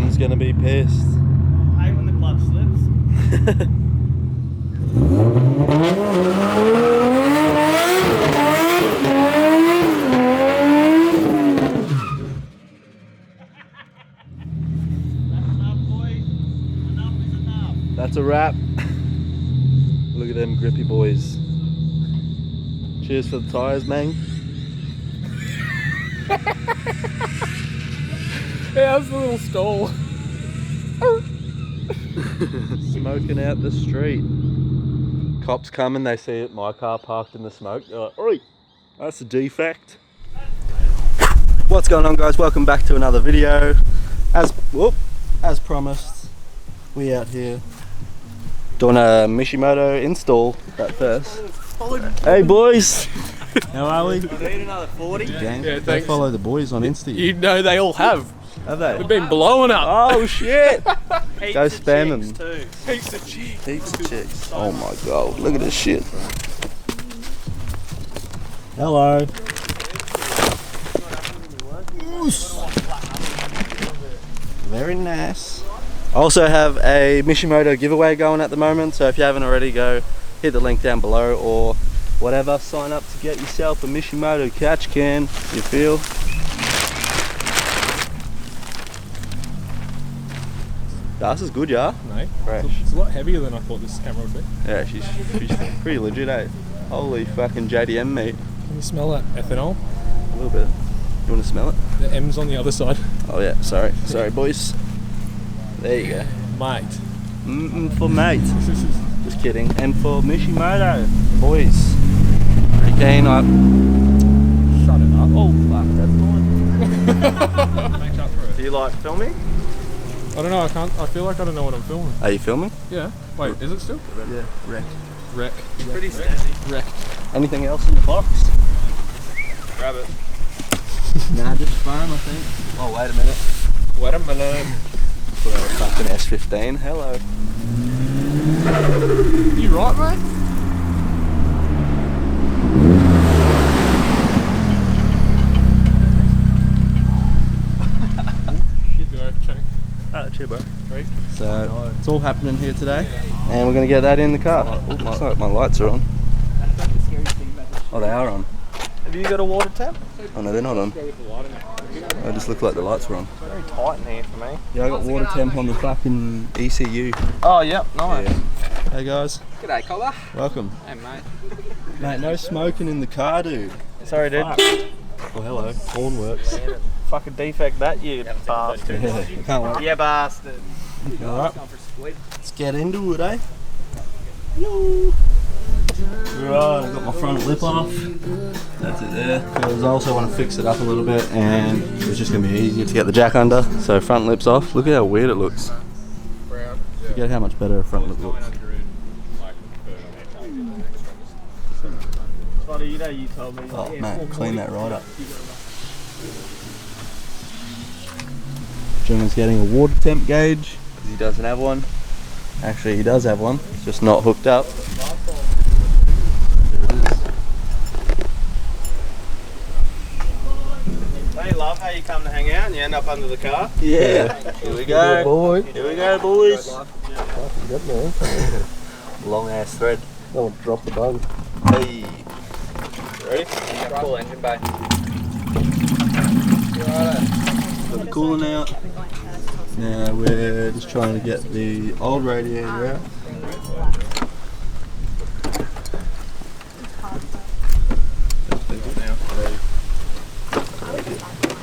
Mum's gonna be pissed. I hate when the clutch slips. That's enough, boys. Enough is enough. That's a wrap. Look at them grippy boys. Cheers for the tyres, man. Yeah, that's a little stall. Smoking out the street. Cops coming, they see it, my car parked in the smoke. They're like, oi, that's a defect. What's going on, guys? Welcome back to another video. As promised, we out here doing a Mishimoto install at first. Hey boys! How are we? I need another 40. Gang, Yeah, they thanks. follow the boys on Insta. You know they all have. Have they? They've been blowing up. Oh shit! Heaps Go of spam chicks them. too. Heaps of chicks. Heaps of chicks. Oh my god, look at this shit. Hello. Very nice. I also have a Mishimoto giveaway going at the moment, so if you haven't already, go hit the link down below or whatever, sign up to get yourself a Mishimoto catch can, you feel? This is good, yeah? Mate, Fresh. it's a lot heavier than I thought this camera would be. Yeah, she's pretty legit, eh? Holy fucking JDM meat. Can you smell that ethanol? A little bit. You want to smell it? The M's on the other side. Oh yeah, sorry boys. There you go. Mate. For mate. Just kidding. And for Mishimoto, boys. Pretty keen. Shut it up. Oh fuck, that's mine. Make up for it. Do you like filming? I don't know, I feel like I don't know what I'm filming. Are you filming? Yeah. Wait, is it still? Yeah. Wreck. Wreck. Pretty steady. Wreck. Anything else in the box? Grab it. Nah, just foam, I think. Oh wait a minute. Wait a minute. Put out a fucking S15. Hello. You right, mate? Cheer, bro. Great. So it's all happening here today, and we're gonna get that in the car. Looks like my lights are on. Oh, they are on. Have you got a water tap? Oh no, they're not on. They just look like the lights were on. It's very tight in here for me. Yeah, I got water temp on the fucking ECU. Oh, yep, nice. Yeah. Hey guys, G'day, Collar. welcome. Hey, mate. Mate, no smoking in the car, dude. Sorry, dude. Fuck. Oh, hello. Horn works. Fucking defect that, you bastard. Yeah, I can't wait. Yeah, bastard. Alright, let's get into it, eh? Yo. Right, I got my front lip off. That's it there. Because I also want to fix it up a little bit, and it's just going to be easier to get the jack under. So front lip's off. Look at how weird it looks. Forget how much better a front lip looks. You know you told me. Oh man, clean that right up. Jim's getting a water temp gauge because he doesn't have one. Actually, he does have one. It's just not hooked up. There it is. They love how you come to hang out and you end up under the car. Yeah. Here we go. Boy. Here we go, boys. Long ass thread. Don't want to drop the bung. Hey. Ready? Full engine bay. Got the coolant out. Now we're just trying to get the old radiator out.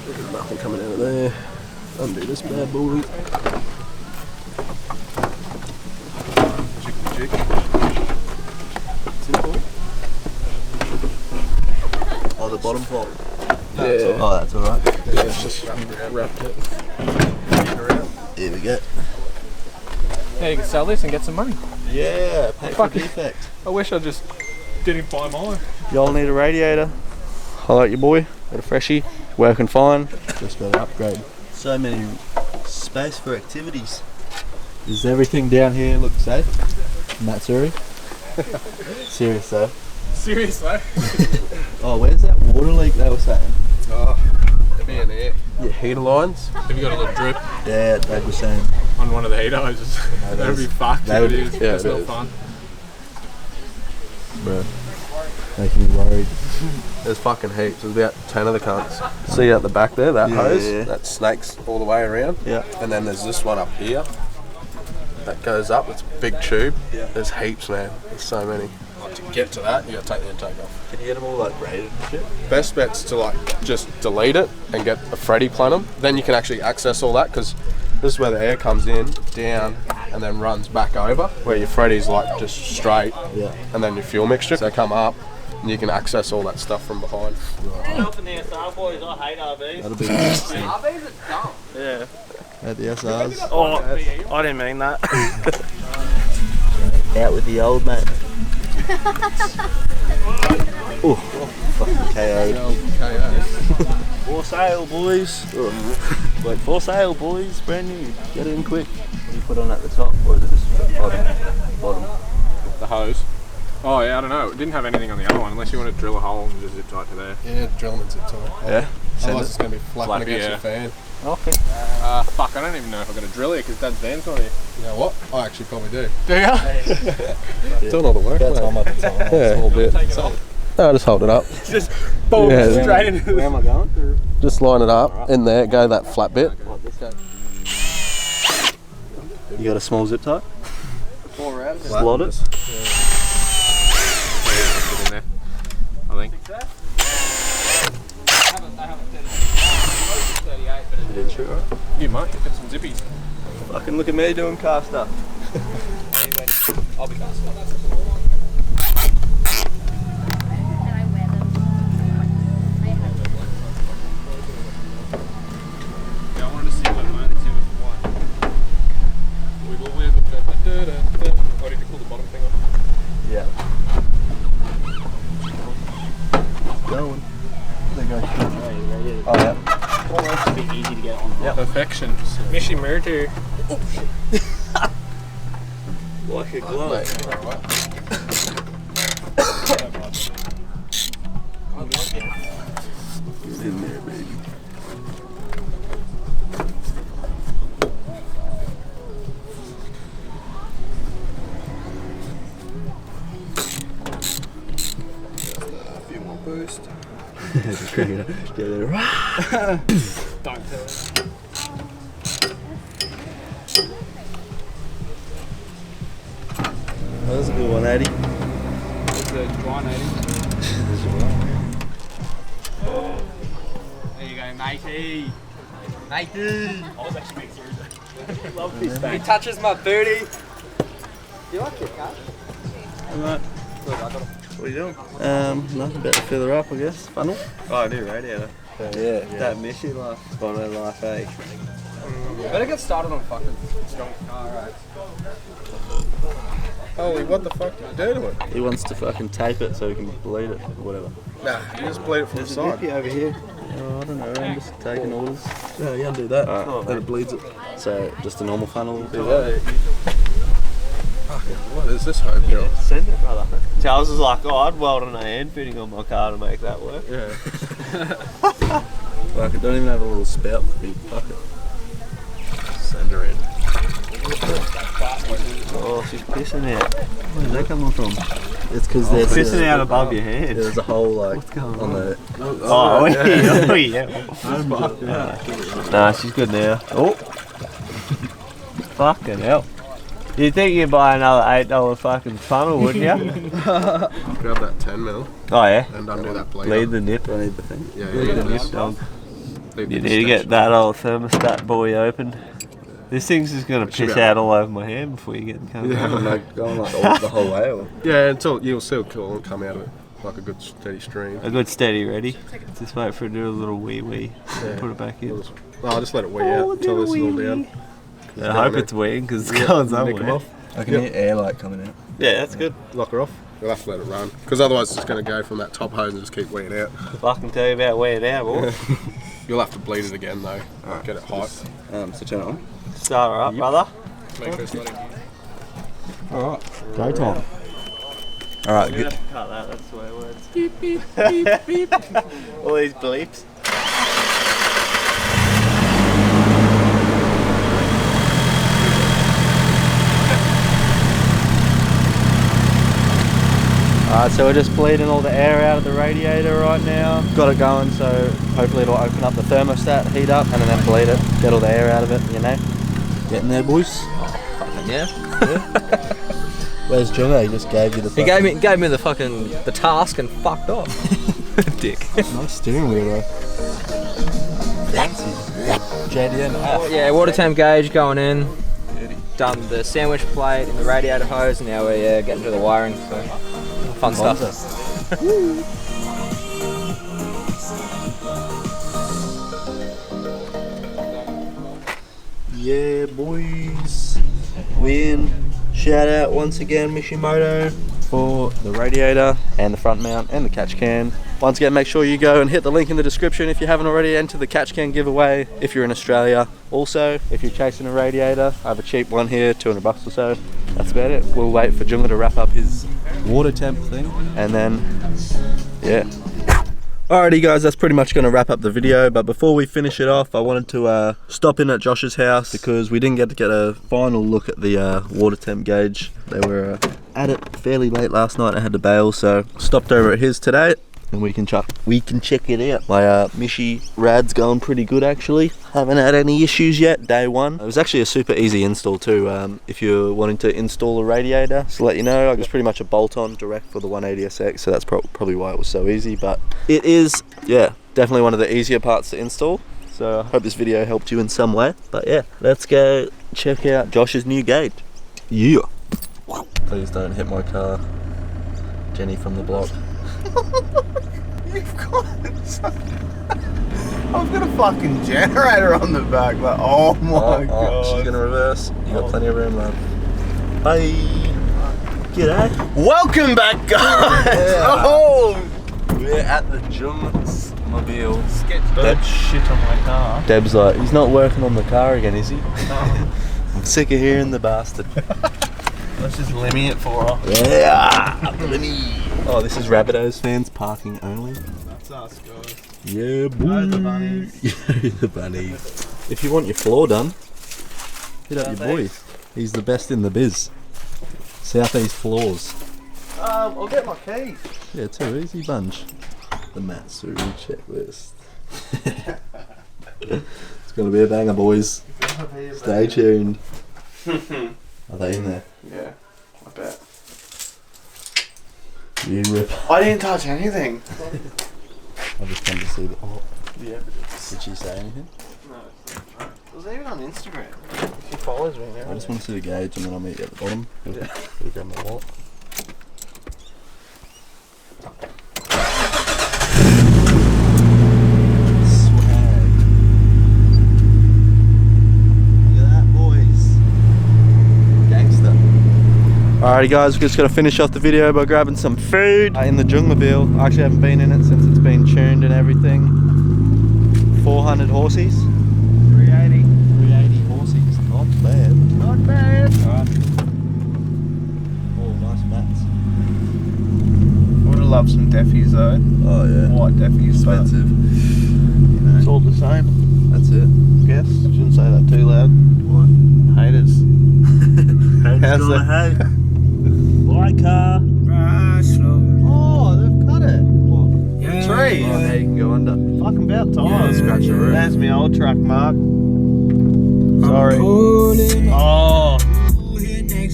There's nothing coming out of there. Undo this bad boy. Oh, the bottom part. Yeah. Oh, that's alright. Yeah, it's just wrapped it. Here we go. Yeah, you can sell this and get some money. Yeah, pay for Fucking- defect. I wish I just didn't buy mine. Y'all need a radiator? Holler at your boy. Got a freshie. Working fine. Just got to upgrade. So many space for activities. Is everything down here look safe? Matsuri? Serious though. Seriously? Oh, where's that water leak they were saying? Oh, it'd be down there. Your heater lines. Have you got a little drip Yeah, they were saying. on one of the heat hoses? That'd be fucked That if would- it is. yeah, That's it not is. fun. Bro, Making me worried. there's fucking heaps. There's about 10 of the cunts. See out the back there, that Yeah, hose? yeah. That snakes all the way around. Yeah. And then there's this one up here. That goes up. It's a big tube. Yeah. There's heaps, man. There's so many. Like to get to that, you gotta take the intake off. Can you get them all like braided and shit? Best bet's to like just delete it and get a Freddy plenum. Then you can actually access all that because this is where the air comes in, down, and then runs back over. Where your Freddy's like just straight, Yeah. and then your fuel mixture. So they come up, and you can access all that stuff from behind. Help in the SR boys, I hate RVs. That'll be interesting. RVs are dumb. Yeah. At the SRs. Oh, I didn't mean that. Out with the old mate. Oh, fucking KO'd. For sale, boys. Wait, for sale, boys. Brand new. Get in quick. What do you put on at the top, or is it just bottom? Bottom. The hose. Oh yeah, I don't know. It didn't have anything on the other one unless you want to drill a hole and just zip tight to there. Yeah, drill and zip tie. Yeah. Otherwise, it's gonna be flapping Flappy, against yeah. your fan. Okay. Fuck, I don't even know if I'm going to drill it because Dad's van's not here. You know what? I actually probably do. Do ya? Doing all the work, About time mate. I can tell. Yeah, a little bit. No, just hold it up. Just boom, Yeah. straight into Where am I going? Just line it up in there. Go that flat bit. Like this guy. You got a small zip tie? Slot it. Put in there, I think. You didn't shoot, right? You might get some zippies. Fucking look at me doing car stuff. I'll be fast. Yeah, I wanted to see what my only timber for one. Wiggle, wiggle, da, da, da, da. Oh, did you pull the bottom thing off? Yeah. Going. They go short. Oh yeah. Almost a bit easy to get on. Yep. Perfection. Mishimoto. Like a glove. It's in there, baby. A few more boost. Just crank it up. Get it. Don't tell it. That was a good 180. It's a dry native. There you go, matey. Matey. I was actually being serious. Love this He touches my booty. You like it, cat? Alright. What are you doing? Nothing about to feather up, I guess. Funnel. Oh, new Radiator. Yeah. That mission life. Bono life, eh? Better get started on fucking strong car, right? Holy, what the fuck did you do to it? He wants to fucking tape it so he can bleed it or whatever. Nah, you just bleed it from the There's a side. nippy over here. Oh, I don't know. I'm just taking orders. Yeah, you undo that. Alright. Then it bleeds it. So just a normal funnel. What is this home girl? Send it, brother. Charles was like, oh, I'd weld on a hand fitting on my car to make that work. Yeah. Fuck it, don't even have a little spout for me. Fuck it. Send her in. Oh, she's pissing out. Where's that coming from? It's because there's Pissing out above your head. There's a hole like on the. Oh, yeah. Nah, she's good now. Oh. Fucking hell. You'd think you'd buy another $8 fucking funnel, wouldn't you? Grab that 10 mil Oh, yeah. and undo that bleed. Lead the nip. I need the thing. Yeah, Lead the nip, dog. Lead You the need to get extension. that old thermostat boy open. This thing's just gonna should piss be out all over my hand before you get in coming. Yeah. Going like the whole way. Or? Yeah, until you'll see it cool and come out of it like a good steady stream. A good steady ready. Just wait for it to do a little wee. Yeah. Put it back in. I'll just let it wee out until this is all down. I hope it's weeing because it's going Nick 'em somewhere. off. I can hear air like coming out. Yeah, that's good. Lock her off. We'll have to let it run because otherwise it's going to go from that top hose and just keep weeing out. Fucking tell you about weeing out, boy. You'll have to bleed it again though. Get it hot. So turn it on. Start her up, brother. Make sure it's not in here. Alright. Go time. Alright, good. Cut that, that's the way it works. Beep, beep, beep, beep. All these bleeps. Alright, so we're just bleeding all the air out of the radiator right now. Got it going, so hopefully it'll open up the thermostat, heat up, and then bleed it, get all the air out of it, you know. Getting there, boys. Yeah. Where's Jungo? He just gave you the He gave me the fucking the task and fucked off. Dick. Nice steering wheel though. Fancy. JDM F. Yeah, water temp gauge going in. Done the sandwich plate and the radiator hose, and now we're getting to the wiring. So fun stuff. Yeah, boys. Win. Shout out once again, Mishimoto, for the radiator and the front mount and the catch can. Once again, make sure you go and hit the link in the description if you haven't already. Enter the catch can giveaway if you're in Australia. Also, if you're chasing a radiator, I have a cheap one here, $200 or so. That's about it. We'll wait for Junga to wrap up his water temp thing, and then, yeah. Alrighty guys, that's pretty much going to wrap up the video, but before we finish it off, I wanted to stop in at Josh's house because we didn't get to get a final look at the water temp gauge. They were at it fairly late last night. I had to bail, so stopped over at his today and we can check it out. My Mishi rad's going pretty good actually. Haven't had any issues yet, day one. It was actually a super easy install too. If you're wanting to install a radiator, just to let you know, it was pretty much a bolt-on direct for the 180SX, so that's probably why it was so easy. But it is, yeah, definitely one of the easier parts to install. So I hope this video helped you in some way. But yeah, let's go check out Josh's new gauge. Yeah. Please don't hit my car. Jenny from the block. You've got I've got a fucking generator on the back, but oh my god. She's gonna reverse. You got plenty of room, love. Bye. G'day. Welcome back, guys. Yeah. Oh, We're at the Mobile. sketched that shit on my car. Deb's like, he's not working on the car again, is he? I'm sick of hearing the bastard. Let's just lemmy it for her. Yeah, lemmy. Oh, this is Rabbitohs fans parking only. That's us, guys. Yeah, boy. No, the bunnies. Yeah, the bunny. If you want your floor done, hit up your boy. He's the best in the biz. Southeast Floors. I'll get my keys. Yeah, too easy bunch. The Matsuri checklist. It's gonna be a banger, boys. Stay tuned. Are they in there? Yeah, I bet. You rip. I didn't touch anything. I just come to see the. Oh, Yeah. did she say anything? No, it was even on Instagram. She follows me now. I just want to see the gauge and then I'll meet you at the bottom. Yeah. We'll grab my wallet. Swag. Look at that, boys. Gangster. Alrighty guys, we're just going to finish off the video by grabbing some food in the Jungmobile. I actually haven't been in it since it's been tuned and everything. 400 horsies. 380. 380 horsies, not bad. Not bad. Alright. Oh, nice mats. Would have loved some Deffies though. Oh yeah. White Deffies, but Expensive. it's all the same. That's it. Guess. Shouldn't say that too loud. What? Haters. How's gonna hate. Bye car. Oh, they've cut it. What? Tree. Oh, now you can go under. Fucking about time. Yeah, scratch the roof. There's my old truck, Mark. Sorry. Oh.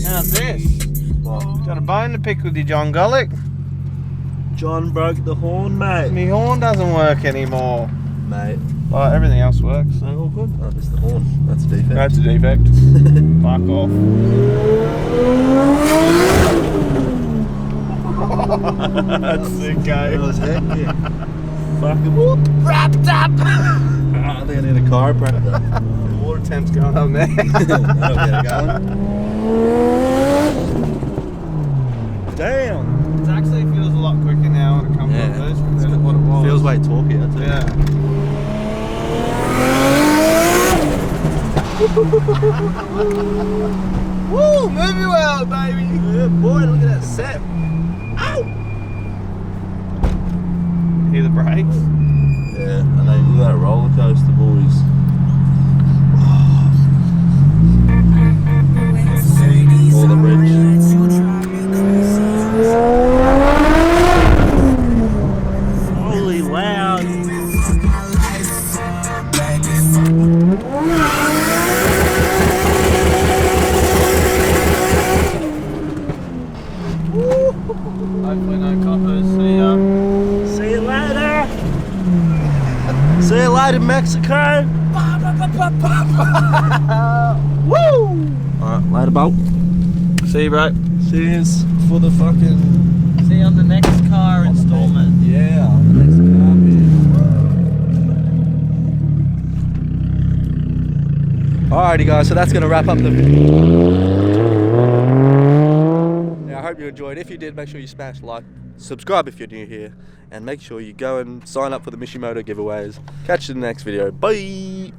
How's this? What? Got a bone to pick with you, John Gullick. John broke the horn, mate. My horn doesn't work anymore. Mate. But everything else works, so all good. Oh, just the horn. That's a defect. That's a defect. Fuck off. That's sick, That eh? was hectic. Fucking whoop. Wrapped up! I think I need a chiropractor. The water temp's going up there. That'll get it going. Damn. It actually feels a lot quicker now when it comes Yeah. on this than what it was. Feels way talkier too. Yeah. Woo! Movie world, baby! Yeah, boy, look at that set. Ow! Hear the brakes? Yeah, and then look at that roller coaster, boys. All the ridge. ride in Mexico. Woo! Alright, later, bolt. See you, bro. Cheers for the fucking. See you on the next car installment. Yeah, on the next car, man. Alrighty, guys, so that's going to wrap up the I hope you enjoyed. If you did, make sure you smash like, subscribe if you're new here, and make sure you go and sign up for the Mishimoto giveaways. Catch you in the next video. Bye!